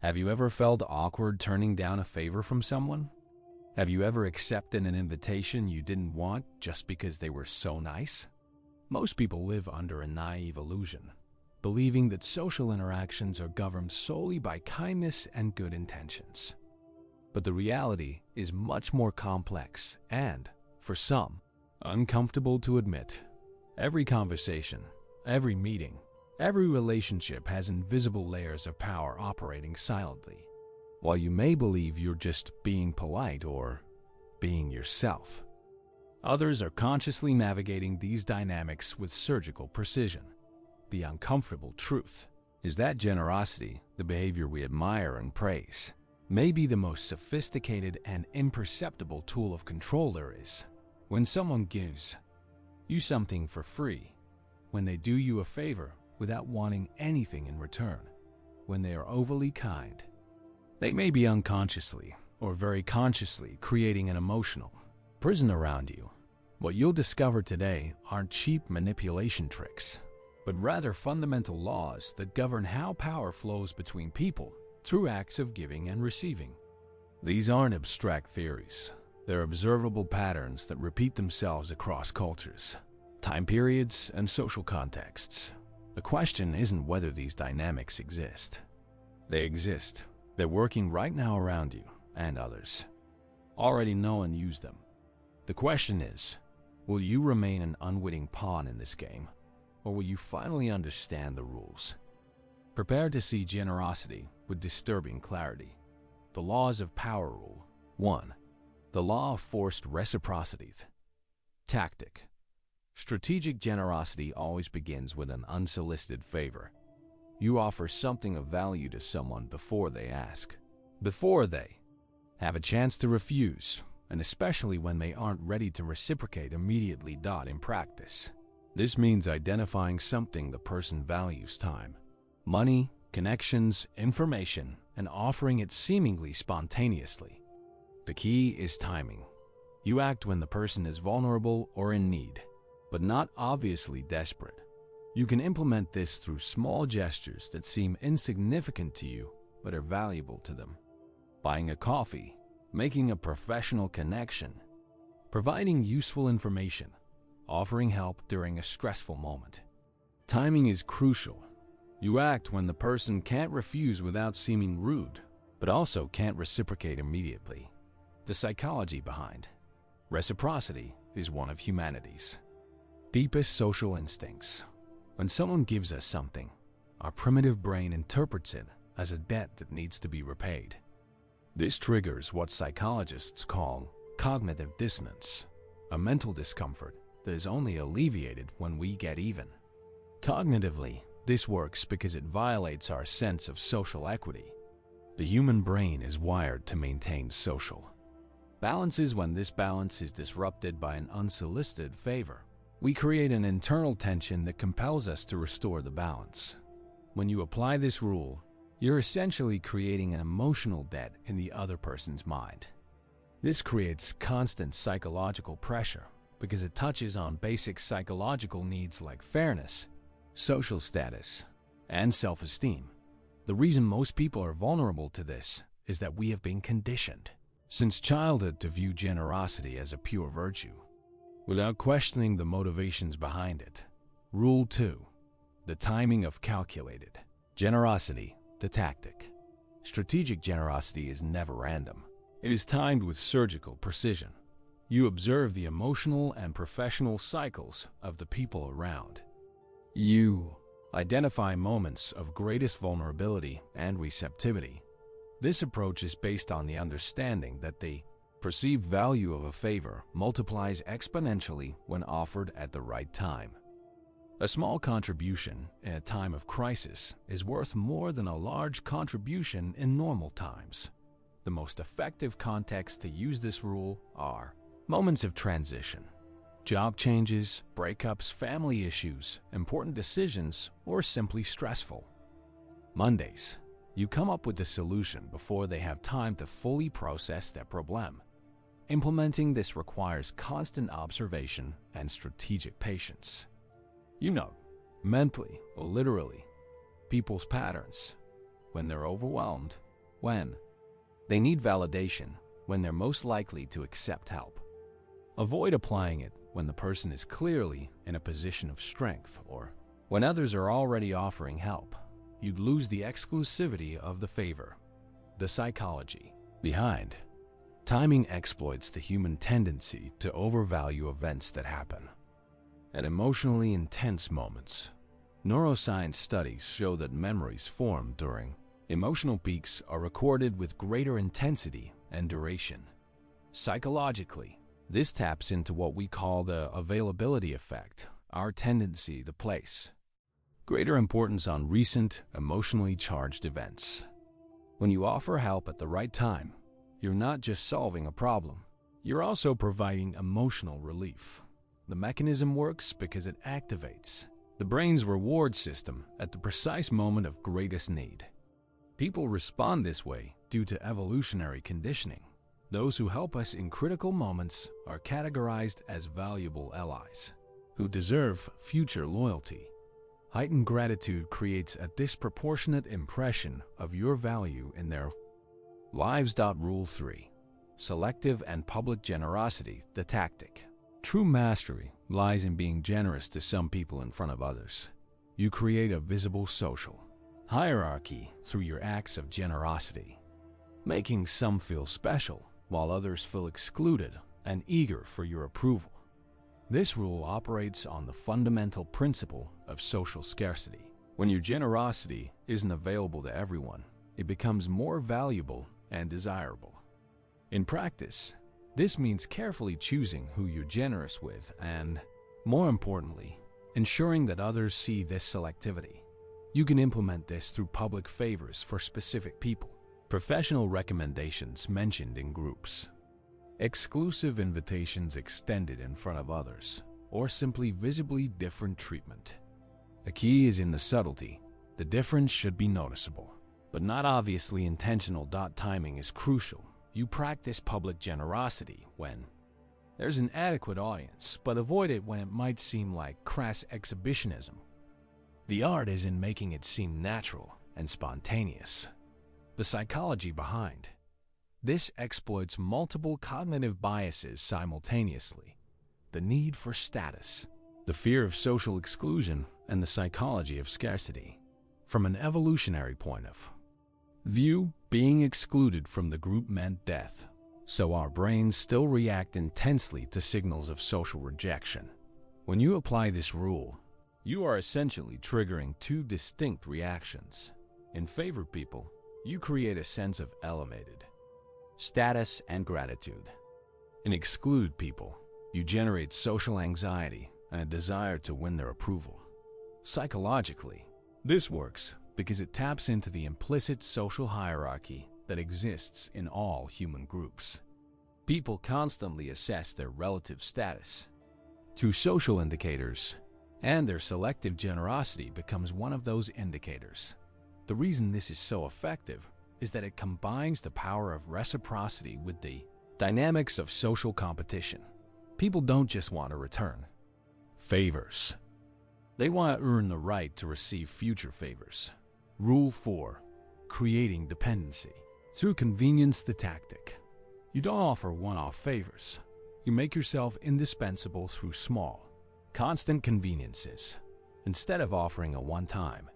Have you ever felt awkward turning down a favor from someone? Have you ever accepted an invitation you didn't want just because they were so nice? Most people live under a naive illusion, believing that social interactions are governed solely by kindness and good intentions. But the reality is much more complex and, for some, uncomfortable to admit. Every conversation, every meeting, every relationship has invisible layers of power operating silently. While you may believe you're just being polite or being yourself, others are consciously navigating these dynamics with surgical precision. The uncomfortable truth is that generosity, the behavior we admire and praise, may be the most sophisticated and imperceptible tool of control there is. When someone gives you something for free, when they do you a favor without wanting anything in return, when they are overly kind, they may be unconsciously or very consciously creating an emotional prison around you. What you'll discover today aren't cheap manipulation tricks, but rather fundamental laws that govern how power flows between people through acts of giving and receiving. These aren't abstract theories. They're observable patterns that repeat themselves across cultures, time periods, and social contexts. The question isn't whether these dynamics exist. They exist. They're working right now around you and others. Already know and use them. The question is, will you remain an unwitting pawn in this game, or will you finally understand the rules? Prepare to see generosity with disturbing clarity. The laws of power rule. 1. The law of forced reciprocity. Tactic. Strategic generosity always begins with an unsolicited favor. You offer something of value to someone before they ask, before they have a chance to refuse, and especially when they aren't ready to reciprocate immediately. In practice, this means identifying something the person values: time, money, connections, information, and offering it seemingly spontaneously. The key is timing. You act when the person is vulnerable or in need, but not obviously desperate. You can implement this through small gestures that seem insignificant to you but are valuable to them. Buying a coffee, making a professional connection, providing useful information, offering help during a stressful moment. Timing is crucial. You act when the person can't refuse without seeming rude, but also can't reciprocate immediately. The psychology behind reciprocity is one of humanity's deepest social instincts. When someone gives us something, our primitive brain interprets it as a debt that needs to be repaid. This triggers what psychologists call cognitive dissonance, a mental discomfort that is only alleviated when we get even. Cognitively, this works because it violates our sense of social equity. The human brain is wired to maintain social balances. When this balance is disrupted by an unsolicited favor, we create an internal tension that compels us to restore the balance. When you apply this rule, you're essentially creating an emotional debt in the other person's mind. This creates constant psychological pressure because it touches on basic psychological needs like fairness, social status, and self-esteem. The reason most people are vulnerable to this is that we have been conditioned since childhood to view generosity as a pure virtue, without questioning the motivations behind it. Rule 2. The timing of calculated generosity. The tactic. Strategic generosity is never random. It is timed with surgical precision. You observe the emotional and professional cycles of the people around. You identify moments of greatest vulnerability and receptivity. This approach is based on the understanding that the perceived value of a favor multiplies exponentially when offered at the right time. A small contribution in a time of crisis is worth more than a large contribution in normal times. The most effective contexts to use this rule are moments of transition, job changes, breakups, family issues, important decisions, or simply stressful. Mondays, you come up with the solution before they have time to fully process their problem. Implementing this requires constant observation and strategic patience. You know, mentally or literally, people's patterns. When they're overwhelmed, when they need validation, when they're most likely to accept help. Avoid applying it when the person is clearly in a position of strength or when others are already offering help. You'd lose the exclusivity of the favor. The psychology behind timing exploits the human tendency to overvalue events that happen at emotionally intense moments. Neuroscience studies show that memories formed during emotional peaks are recorded with greater intensity and duration. Psychologically, this taps into what we call the availability effect, our tendency to place greater importance on recent, emotionally charged events. When you offer help at the right time, you're not just solving a problem, you're also providing emotional relief. The mechanism works because it activates the brain's reward system at the precise moment of greatest need. People respond this way due to evolutionary conditioning. Those who help us in critical moments are categorized as valuable allies who deserve future loyalty. Heightened gratitude creates a disproportionate impression of your value in their lives. Rule 3. Selective and public generosity, the tactic. True mastery lies in being generous to some people in front of others. You create a visible social hierarchy through your acts of generosity, making some feel special while others feel excluded and eager for your approval. This rule operates on the fundamental principle of social scarcity. When your generosity isn't available to everyone, it becomes more valuable and desirable. In practice, this means carefully choosing who you're generous with and, more importantly, ensuring that others see this selectivity. You can implement this through public favors for specific people, professional recommendations mentioned in groups, exclusive invitations extended in front of others, or simply visibly different treatment. The key is in the subtlety. The difference should be noticeable, but not obviously intentional. Timing is crucial. You practice public generosity when there's an adequate audience, but avoid it when it might seem like crass exhibitionism. The art is in making it seem natural and spontaneous. The psychology behind this exploits multiple cognitive biases simultaneously: the need for status, the fear of social exclusion, and the psychology of scarcity. From an evolutionary point of view, being excluded from the group meant death, so our brains still react intensely to signals of social rejection. When you apply this rule, you are essentially triggering two distinct reactions. In favored people, you create a sense of elevated status and gratitude. In excluded people, you generate social anxiety and a desire to win their approval. Psychologically, this works because it taps into the implicit social hierarchy that exists in all human groups. People constantly assess their relative status through social indicators, and their selective generosity becomes one of those indicators. The reason this is so effective is that it combines the power of reciprocity with the dynamics of social competition. People don't just want to return favors. They want to earn the right to receive future favors. Rule 4. Creating dependency. Through convenience, the tactic. You don't offer one-off favors. You make yourself indispensable through small, constant conveniences. Instead of offering a one-time,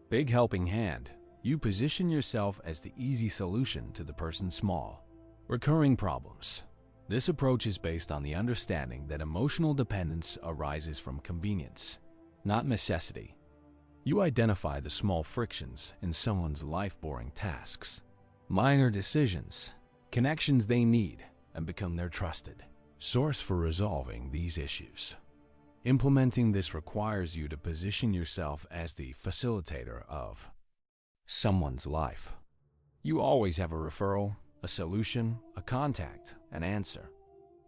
big helping hand, you position yourself as the easy solution to the person's small, recurring problems. This approach is based on the understanding that emotional dependence arises from convenience, not necessity. You identify the small frictions in someone's life-boring tasks, minor decisions, connections they need, and become their trusted source for resolving these issues. Implementing this requires you to position yourself as the facilitator of someone's life. You always have a referral, a solution, a contact, an answer.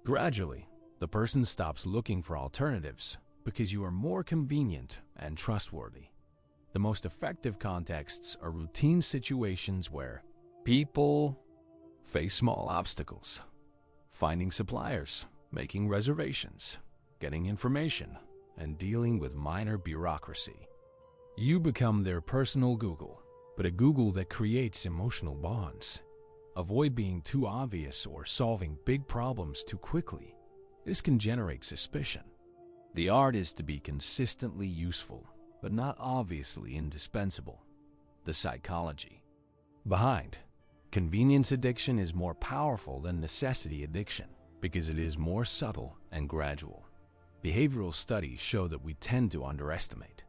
Gradually, the person stops looking for alternatives because you are more convenient and trustworthy. The most effective contexts are routine situations where people face small obstacles: finding suppliers, making reservations, getting information, and dealing with minor bureaucracy. You become their personal Google, but a Google that creates emotional bonds. Avoid being too obvious or solving big problems too quickly. This can generate suspicion. The art is to be consistently useful, but not obviously indispensable. The psychology behind convenience addiction is more powerful than necessity addiction because it is more subtle and gradual. Behavioral studies show that we tend to underestimate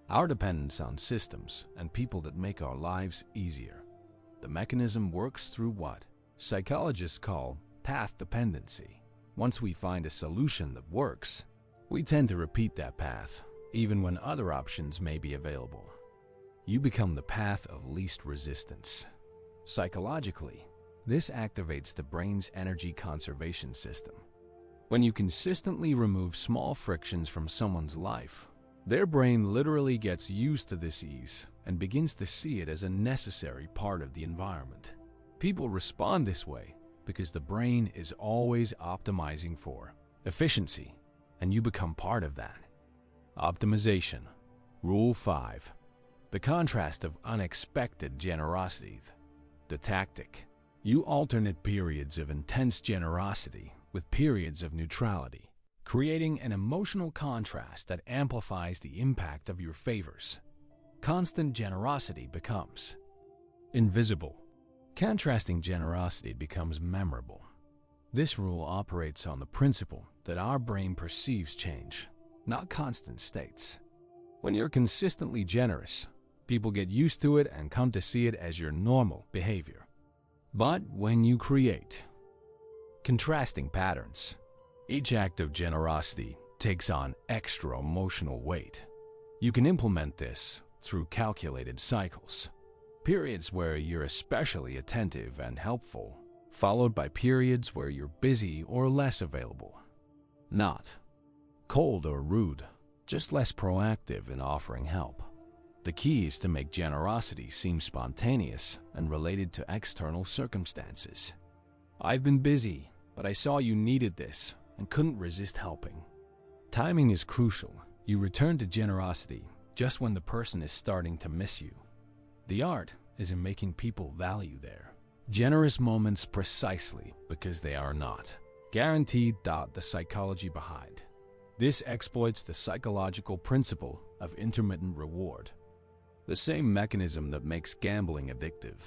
our dependence on systems and people that make our lives easier. The mechanism works through what psychologists call path dependency. Once we find a solution that works, we tend to repeat that path, even when other options may be available. You become the path of least resistance. Psychologically, this activates the brain's energy conservation system. When you consistently remove small frictions from someone's life, their brain literally gets used to this ease and begins to see it as a necessary part of the environment. People respond this way because the brain is always optimizing for efficiency, and you become part of that. Optimization. Rule 5. The contrast of unexpected generosity. The tactic. You alternate periods of intense generosity with periods of neutrality, creating an emotional contrast that amplifies the impact of your favors. Constant generosity becomes invisible. Contrasting generosity becomes memorable. This rule operates on the principle that our brain perceives change, not constant states. When you're consistently generous, people get used to it and come to see it as your normal behavior. But when you create contrasting patterns, each act of generosity takes on extra emotional weight. You can implement this through calculated cycles. Periods where you're especially attentive and helpful, followed by periods where you're busy or less available. Not cold or rude, just less proactive in offering help. The key is to make generosity seem spontaneous and related to external circumstances. I've been busy, but I saw you needed this and couldn't resist helping. Timing is crucial. You return to generosity just when the person is starting to miss you. The art is in making people value their generous moments precisely because they are not guaranteed. The psychology behind this exploits the psychological principle of intermittent reward, the same mechanism that makes gambling addictive.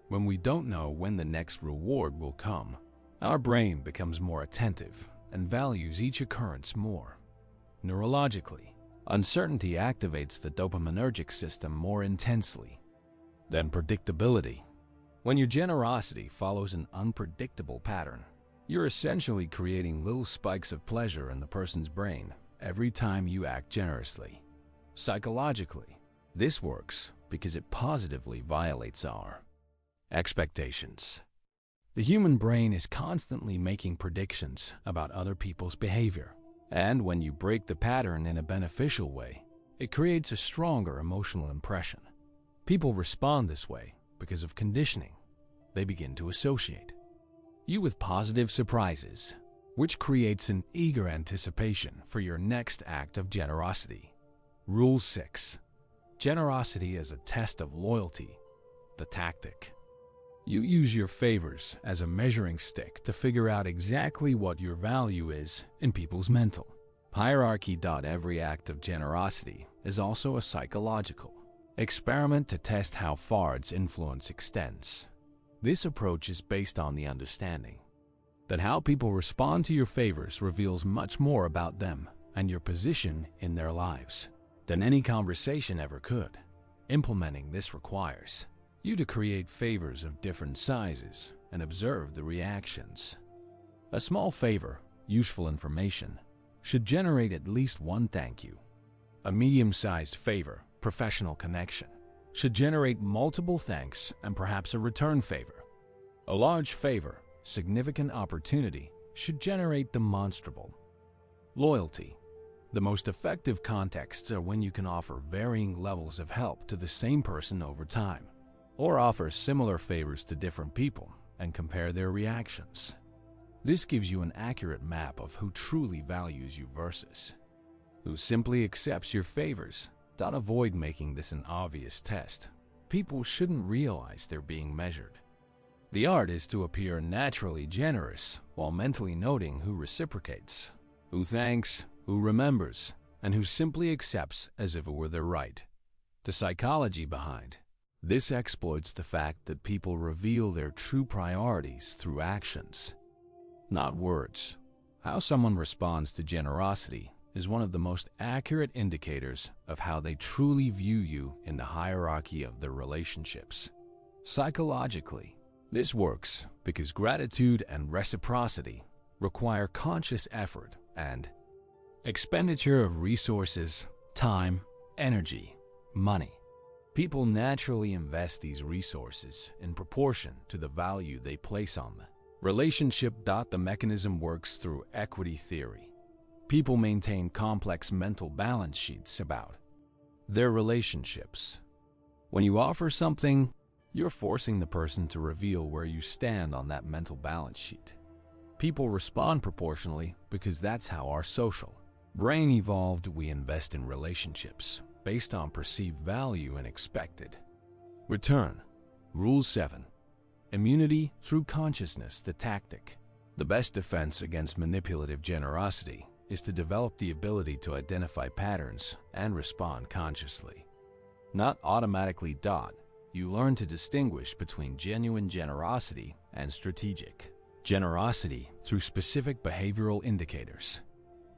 When we don't know when the next reward will come, our brain becomes more attentive and values each occurrence more. Neurologically, uncertainty activates the dopaminergic system more intensely than predictability. When your generosity follows an unpredictable pattern, you're essentially creating little spikes of pleasure in the person's brain every time you act generously. Psychologically, this works because it positively violates our expectations. The human brain is constantly making predictions about other people's behavior, and when you break the pattern in a beneficial way, it creates a stronger emotional impression. People respond this way because of conditioning. They begin to associate you with positive surprises, which creates an eager anticipation for your next act of generosity. Rule 6. Generosity as a test of loyalty. The tactic. You use your favors as a measuring stick to figure out exactly what your value is in people's mental hierarchy. Every act of generosity is also a psychological experiment to test how far its influence extends. This approach is based on the understanding that how people respond to your favors reveals much more about them and your position in their lives than any conversation ever could. Implementing this requires you to create favors of different sizes and observe the reactions. A small favor, useful information, should generate at least one thank you. A medium-sized favor, professional connection, should generate multiple thanks and perhaps a return favor. A large favor, significant opportunity, should generate demonstrable loyalty. The most effective contexts are when you can offer varying levels of help to the same person over time, or offer similar favors to different people and compare their reactions. This gives you an accurate map of who truly values you versus who simply accepts your favors. Avoid making this an obvious test. people shouldn't realize they're being measured. The art is to appear naturally generous while mentally noting who reciprocates, who thanks, who remembers, and who simply accepts as if it were their right. The psychology behind this exploits the fact that people reveal their true priorities through actions, not words. How someone responds to generosity is one of the most accurate indicators of how they truly view you in the hierarchy of their relationships. Psychologically, this works because gratitude and reciprocity require conscious effort and expenditure of resources, time, energy, money. People naturally invest these resources in proportion to the value they place on them. Relationship. The mechanism works through equity theory. People maintain complex mental balance sheets about their relationships. When you offer something, you're forcing the person to reveal where you stand on that mental balance sheet. People respond proportionally because that's how our social brain evolved. We invest in relationships based on perceived value and expected return. Rule 7. Immunity through consciousness. The tactic. The best defense against manipulative generosity is to develop the ability to identify patterns and respond consciously, not automatically. You learn to distinguish between genuine generosity and strategic generosity through specific behavioral indicators.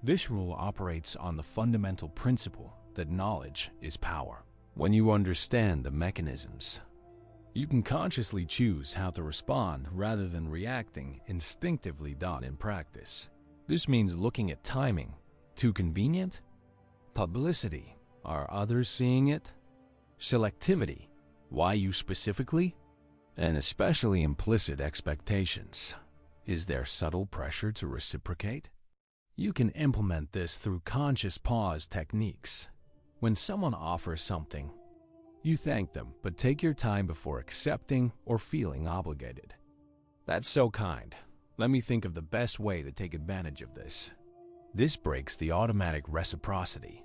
This rule operates on the fundamental principle that knowledge is power. When you understand the mechanisms, you can consciously choose how to respond rather than reacting instinctively. In practice, this means looking at timing. Too convenient? Publicity. Are others seeing it? Selectivity. Why you specifically? And especially implicit expectations. Is there subtle pressure to reciprocate? You can implement this through conscious pause techniques. When someone offers something, you thank them, but take your time before accepting or feeling obligated. That's so kind. Let me think of the best way to take advantage of this. This breaks the automatic reciprocity.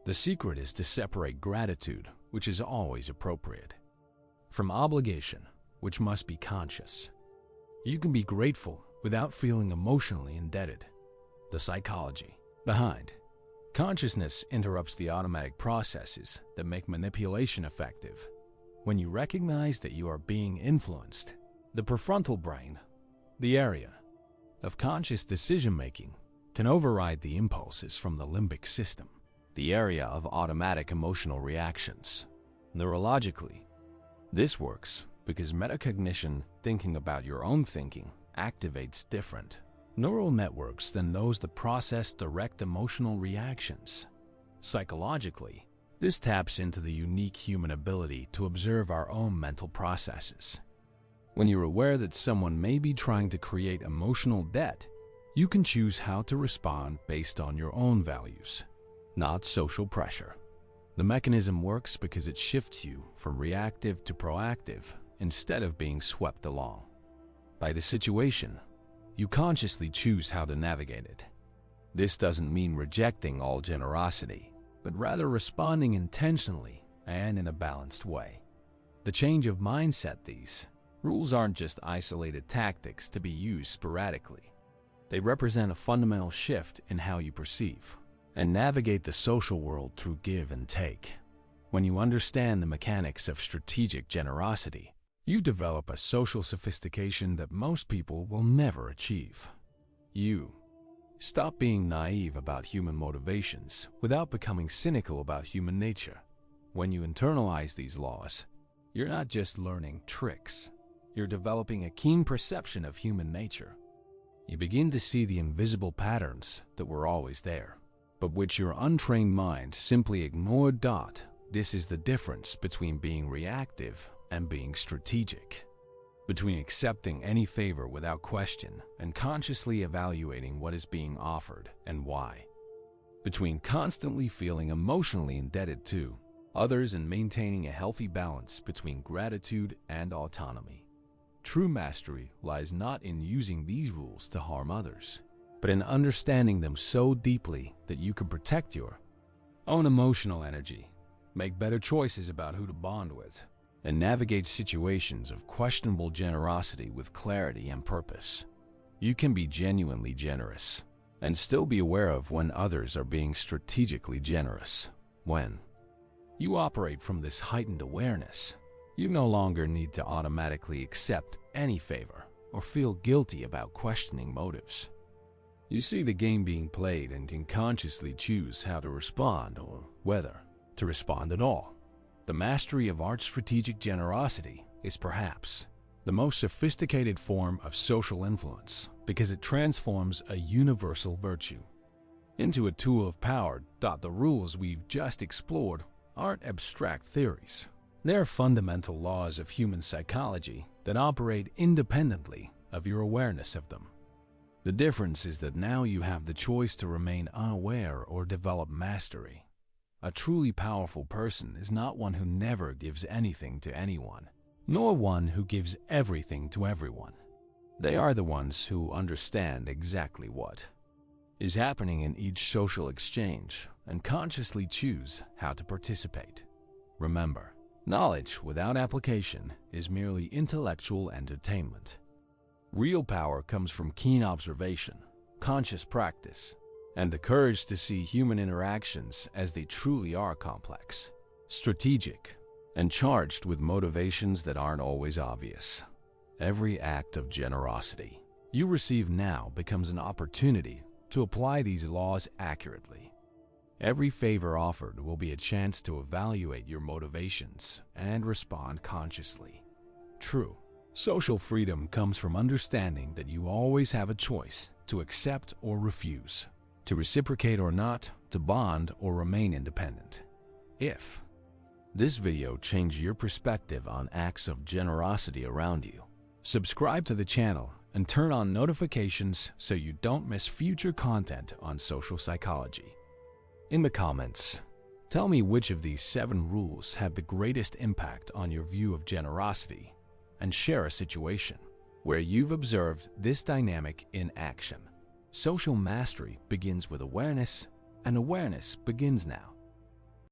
The secret is to separate gratitude, which is always appropriate, from obligation, which must be conscious. You can be grateful without feeling emotionally indebted. The psychology behind consciousness interrupts the automatic processes that make manipulation effective. When you recognize that you are being influenced, the prefrontal brain, the area of conscious decision-making, can override the impulses from the limbic system, the area of automatic emotional reactions. Neurologically, this works because metacognition, thinking about your own thinking, activates different neural networks than those that process direct emotional reactions. Psychologically, this taps into the unique human ability to observe our own mental processes. When you're aware that someone may be trying to create emotional debt, you can choose how to respond based on your own values, not social pressure. The mechanism works because it shifts you from reactive to proactive instead of being swept along by the situation. You consciously choose how to navigate it. This doesn't mean rejecting all generosity, but rather responding intentionally and in a balanced way. The change of mindset. These rules aren't just isolated tactics to be used sporadically. They represent a fundamental shift in how you perceive and navigate the social world through give and take. When you understand the mechanics of strategic generosity, you develop a social sophistication that most people will never achieve. You stop being naive about human motivations without becoming cynical about human nature. When you internalize these laws, you're not just learning tricks, you're developing a keen perception of human nature. You begin to see the invisible patterns that were always there, but which your untrained mind simply ignored. This is the difference between being reactive and being strategic, between accepting any favor without question and consciously evaluating what is being offered and why, between constantly feeling emotionally indebted to others and maintaining a healthy balance between gratitude and autonomy. True mastery lies not in using these rules to harm others, but in understanding them so deeply that you can protect your own emotional energy, make better choices about who to bond with, and navigate situations of questionable generosity with clarity and purpose. You can be genuinely generous and still be aware of when others are being strategically generous. When you operate from this heightened awareness, you no longer need to automatically accept any favor or feel guilty about questioning motives. You see the game being played and can consciously choose how to respond or whether to respond at all. The mastery of art strategic generosity is perhaps the most sophisticated form of social influence because it transforms a universal virtue into a tool of power. The rules we've just explored aren't abstract theories. They're fundamental laws of human psychology that operate independently of your awareness of them. The difference is that now you have the choice to remain unaware or develop mastery. A truly powerful person is not one who never gives anything to anyone, nor one who gives everything to everyone. They are the ones who understand exactly what is happening in each social exchange and consciously choose how to participate. Remember, knowledge without application is merely intellectual entertainment. Real power comes from keen observation, conscious practice, and the courage to see human interactions as they truly are: complex, strategic, and charged with motivations that aren't always obvious. Every act of generosity you receive now becomes an opportunity to apply these laws accurately. Every favor offered will be a chance to evaluate your motivations and respond consciously. True social freedom comes from understanding that you always have a choice to accept or refuse, to reciprocate or not, to bond or remain independent. If this video changed your perspective on acts of generosity around you, subscribe to the channel and turn on notifications so you don't miss future content on social psychology. In the comments, tell me which of these 7 rules have the greatest impact on your view of generosity, and share a situation where you've observed this dynamic in action. Social mastery begins with awareness, and awareness begins now.